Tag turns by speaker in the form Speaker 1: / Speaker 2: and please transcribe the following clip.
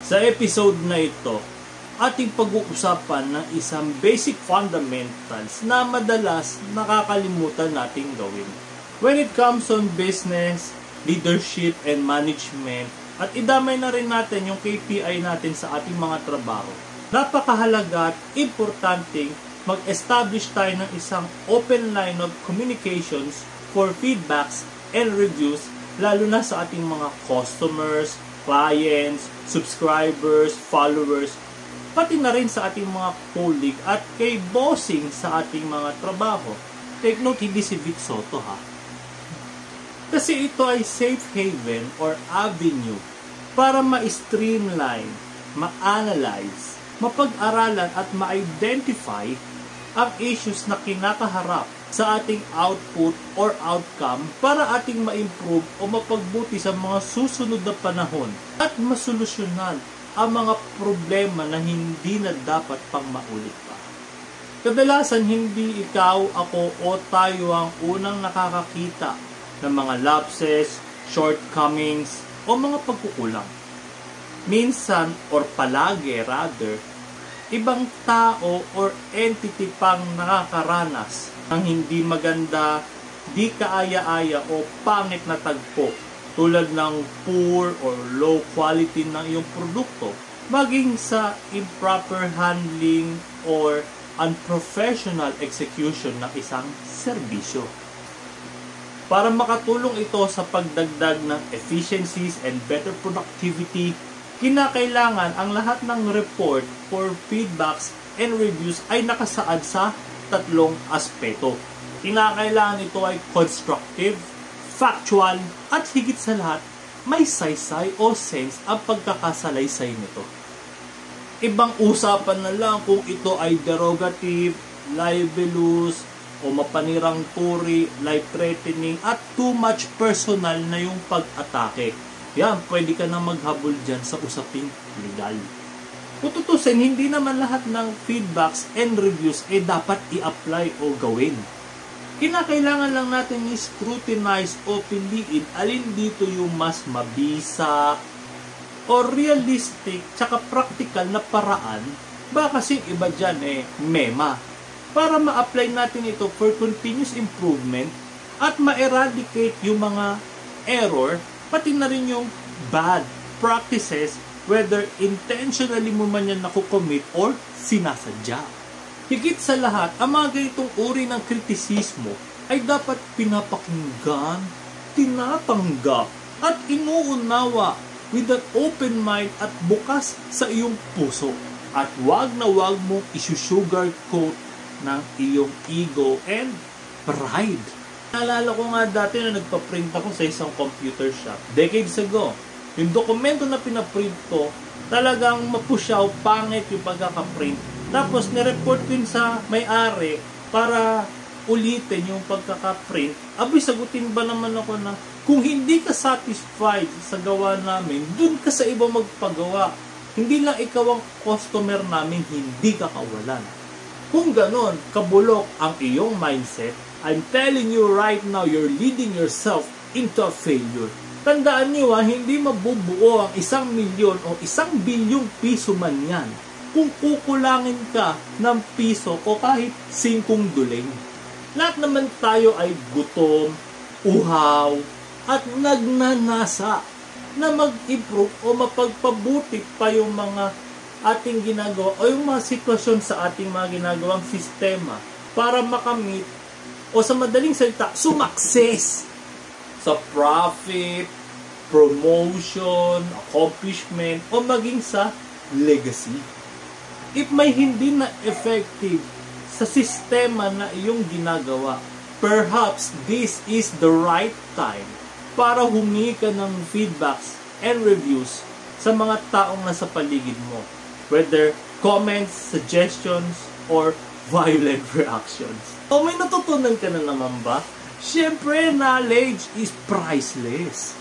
Speaker 1: Sa episode na ito, ating pag-uusapan ng isang basic fundamentals na madalas nakakalimutan nating gawin. When it comes on business, leadership, and management, at idamay na rin natin yung KPI natin sa ating mga trabaho, napakahalaga at importanteng mag-establish tayo ng isang open line of communications for feedbacks and reviews, lalo na sa ating mga customers, clients, subscribers, followers, pati na rin sa ating mga colleague at kay bossing sa ating mga trabaho. Take note, hindi si Vic Soto ha. Kasi ito ay safe haven or avenue para ma-streamline, ma-analyze, mapag-aralan at ma-identify ang issues na kinakaharap sa ating output or outcome para ating ma-improve o mapagbuti sa mga susunod na panahon at masolusyonan ang mga problema na hindi na dapat pang maulit pa. Kadalasan hindi ikaw, ako o tayo ang unang nakakakita ng mga lapses, shortcomings o mga pagkukulang. Minsan or palagi rather, ibang tao or entity pang nakakaranas ng hindi maganda, di kaaya-aya o pangit na tagpo tulad ng poor or low quality ng iyong produkto, maging sa improper handling or unprofessional execution ng isang serbisyo. Para makatulong ito sa pagdagdag ng efficiencies and better productivity, kinakailangan ang lahat ng report or feedbacks and reviews ay nakasaad sa tatlong aspeto. Kinakailangan ito ay constructive, factual, at higit sa lahat, may saysay o sense ang pagkakasalaysay nito. Ibang usapan na lang kung ito ay derogative, libelous, o mapanirang turi, life-threatening, at too much personal na yung pag-atake. Yan, pwede ka na maghabol dyan sa usaping legal. Kung tutusin, hindi naman lahat ng feedbacks and reviews ay dapat i-apply o gawin. Kinakailangan lang natin i-scrutinize o piliin alin dito yung mas mabisa o realistic tsaka practical na paraan. Ba kasing iba dyan mema. Para ma-apply natin ito for continuous improvement at ma-eradicate yung mga error, pati na rin yung bad practices, whether intentionally mo man yan nakukommit or sinasadya. Higit sa lahat, ang mga ganitong uri ng kritisismo ay dapat pinapakinggan, tinatanggap, at inuunawa with an open mind at bukas sa iyong puso. At wag na wag mong isusugarcoat ng iyong ego and pride. Naalala ko nga dati na nagpa-print ako sa isang computer shop decades ago. Yung dokumento na pinaprint ko, talagang mapusyaw, pangit yung pagkakaprint. Tapos nireport din sa may-ari para ulitin yung pagkakaprint. Aboy, sagutin ba naman ako na kung hindi ka satisfied sa gawa namin, dun ka sa iba magpagawa. Hindi lang ikaw ang customer namin, hindi ka kawalan. Kung ganon, kabulok ang iyong mindset, I'm telling you right now, you're leading yourself into a failure. Tandaan niyo hindi mabubuo ang 1 milyon o 1 bilyong piso man yan kung kukulangin ka ng piso o kahit 5 duling. Lahat naman tayo ay gutom, uhaw, at nagnanasa na mag-improve o mapagpabuti pa yung mga ating ginagawa o yung mga sitwasyon sa ating mga ginagawang sistema para makamit o sa madaling salita, sumakses sa profit, promotion, accomplishment, o maging sa legacy. If may hindi na effective sa sistema na iyong ginagawa, perhaps this is the right time para humingi ka ng feedbacks and reviews sa mga taong nasa paligid mo. Whether comments, suggestions, or violent reactions. O may natutunan ka na naman ba? Siyempre, knowledge is priceless.